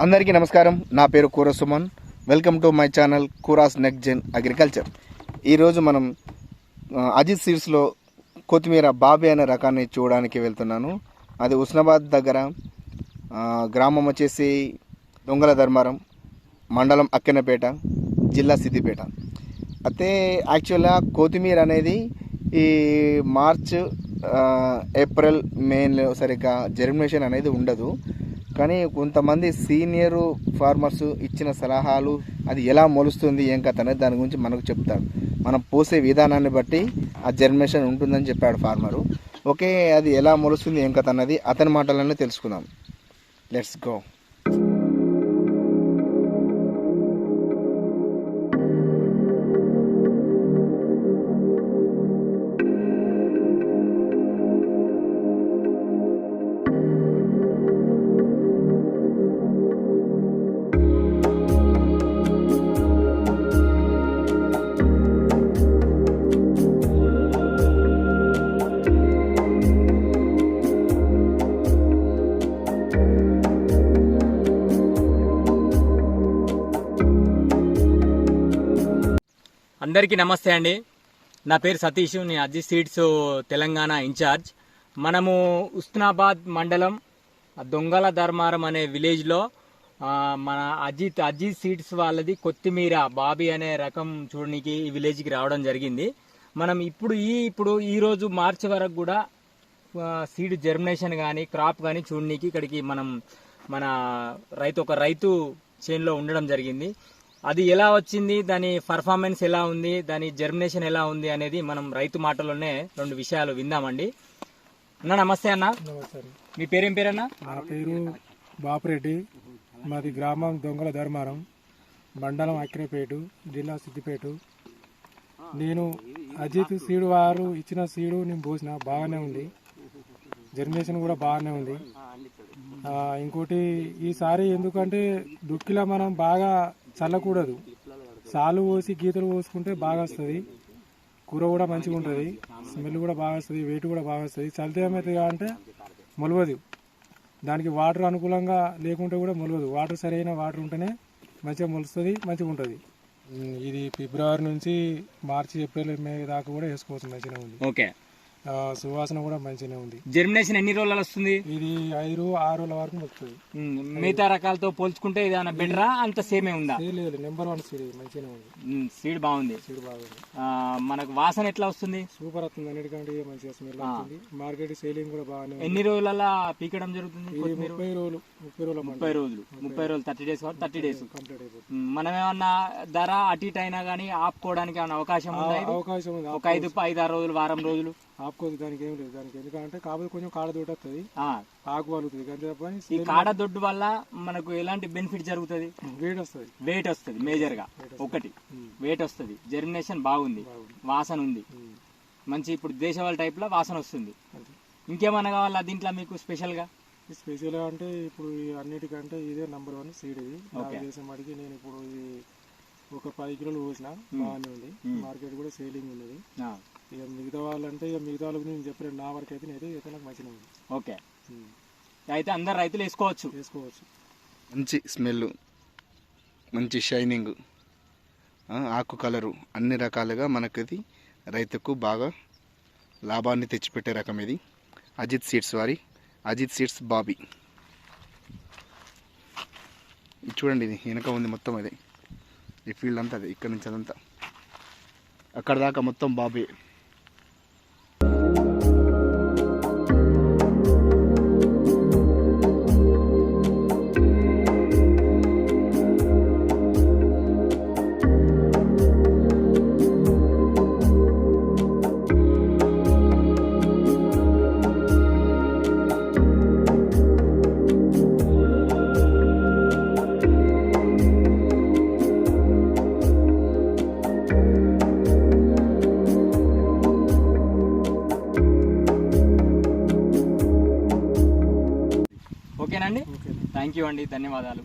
అందరికీ నమస్కారం. నా పేరు Kura Suman. Welcome to my channel Kura's next gen agriculture. ఈరోజు మనం అజిత్ సీడ్స్లో కొత్తిమీర బాబీ అనే రకాన్ని చూడడానికి వెళ్తున్నాను. అది హుస్నాబాద్ దగ్గర, గ్రామం వచ్చేసి దొంగల ధర్మారం, మండలం అక్కెన్నపేట, జిల్లా సిద్దిపేట. అయితే యాక్చువల్గా కొత్తిమీర అనేది ఈ మార్చ్, ఏప్రిల్, మేలో సరిగ్గా జర్మినేషన్ అనేది ఉండదు. కానీ కొంతమంది సీనియర్ ఫార్మర్స్ ఇచ్చిన సలహాలు, అది ఎలా మొలుస్తుంది ఏం కథ అనేది దాని గురించి మనకు చెప్తాడు. మనం పోసే విధానాన్ని బట్టి ఆ జర్మినేషన్ ఉంటుందని చెప్పాడు ఫార్మరు. ఓకే, అది ఎలా మొలుస్తుంది ఏం కథ అన్నది అతని మాటలన్నీ తెలుసుకుందాం. Let's go. అందరికీ నమస్తే అండి. నా పేరు సతీష్. నేను అజిత్ సీడ్స్ తెలంగాణ ఇన్ఛార్జ్. మనము హుస్నాబాద్ మండలం దొంగల ధర్మారం అనే విలేజ్లో మన అజిత్ సీడ్స్ వాళ్ళది కొత్తిమీర బాబీ అనే రకం చూడడానికి ఈ విలేజ్కి రావడం జరిగింది. మనం ఇప్పుడు ఈరోజు మార్చి వరకు కూడా సీడ్ జర్మినేషన్ కానీ క్రాప్ కానీ చూడడానికి ఇక్కడికి మన రైతు చేనులో ఉండడం జరిగింది. అది ఎలా వచ్చింది, దాని పర్ఫార్మెన్స్ ఎలా ఉంది, దాని జర్మినేషన్ ఎలా ఉంది అనేది మనం రైతు మాటలోనే రెండు విషయాలు విందామండి. అన్న నమస్తే అన్న. మీ పేరేం పేరన్నా? నా పేరు బాపురెడ్డి. మాది గ్రామం దొంగల ధర్మారం, మండలం అక్కినేపేట, జిల్లా సిద్దిపేట. నేను అజిత్ సీడ్ వారు ఇచ్చిన సీడు నేను పోసిన బాగానే ఉంది, జర్మినేషన్ కూడా బాగానే ఉంది. ఇంకోటి ఈసారి ఎందుకంటే దుక్కిలా మనం బాగా చల్లకూడదు, సాలు పోసి గీతలు పోసుకుంటే బాగా వస్తుంది. కూర కూడా మంచిగా ఉంటుంది, స్మెల్ కూడా బాగా వస్తుంది, వెయిట్ కూడా బాగా వస్తుంది. చల్లితే ఏమవుతుంది అంటే మొలవదు. దానికి వాటర్ అనుకూలంగా లేకుంటే కూడా మొలవదు. వాటర్ సరైన వాటర్ ఉంటేనే మంచిగా మొలుస్తుంది, మంచిగా ఉంటుంది. ఇది ఫిబ్రవరి నుంచి మార్చి, ఏప్రిల్, మే దాకా కూడా వేసుకోవచ్చు, మంచిగా ఉంది. ఓకే, సువాసన కూడా మంచిగా ఉంది. జర్మినేషన్ ఎన్ని రోజులు వస్తుంది? ఇది 5-6 రోజుల వరకు వస్తుంది. మిగతా రకాలతో పోల్చుకుంటే ఇది బెటరా, అంత సేమే ఉందా? లేదు, నెంబర్ 1 సీడ్ మంచిగా ఉంది. సీడ్ బాగుంది. మనకు వాసన ఎట్లా వస్తుంది? సూపర్ వస్తుంది, అన్నిటికంటే మంచిగా స్మెల్ వస్తుంది. మార్కెట్ సేలింగ్ కూడా బాగానే. ఎన్ని రోజులలో పీకడం జరుగుతుంది? 30 రోజులు 30 రోజులు 30 డేస్ 30 డేస్ కంప్లీట్ అయిపోతుంది. మనం ఏమన్నా ధర అటు ఇటు అయినా కానీ ఆపుకోవడానికి ఏమైనా అవకాశం ఉందా? అవకాశం ఉంది. ఒక 5-6 రోజులు, వారం రోజులు ఆపుకోదు, దానికి ఏం లేదు. దానికి ఎందుకంటే కాకపోతే కొంచెం కాడ దొడ్డు వస్తుంది, ఆకు పలుకుతుంది. అంతే. ఈ కాడ దొడ్డు వల్ల మనకు ఎలాంటి బెనిఫిట్ జరుగుతుంది? వెయిట్ వస్తుంది మేజర్ గా. ఒకటి వెయిట్ వస్తుంది, జర్మినేషన్ బాగుంది, వాసన ఉంది మంచి. ఇప్పుడు దేశవాళీ టైప్ లో వాసన వస్తుంది. ఇంకేమన్నా కావాలా దీంట్లో మీకు స్పెషల్ గా? స్పెషల్ గా అంటే ఇప్పుడు అన్నిటికంటే ఇదే నెంబర్ 1 సీడ్. ఇది దేశం అడిగి నేను ఇప్పుడు ఇది ఒక 10 కిలోలు పోసిన, బాగానే ఉంది. మార్కెట్ కూడా సేలింగ్ ఉన్నది. ఇక మిగతా వాళ్ళంటే మిగతా వాళ్ళకి నేను చెప్పలేను. నా వరకు అయితే నాకు మంచిగా ఉంది. ఓకే, అయితే అందరు రైతులు వేసుకోవచ్చు. మంచి స్మెల్, మంచి షైనింగ్, ఆకు కలరు, అన్ని రకాలుగా మనకి రైతుకు బాగా లాభాన్ని తెచ్చిపెట్టే రకం ఇది. అజిత్ సీడ్స్ వారి అజిత్ సీడ్స్ బాబీ. ఇది చూడండి, ఇది వెనక ఉంది మొత్తం. అదే ఈ ఫీల్డ్ అంతా, అదే ఇక్కడ నుంచి అదంతా అక్కడ దాకా మొత్తం బాబీ. ఓకేనండి, థ్యాంక్ యూ అండి, ధన్యవాదాలు.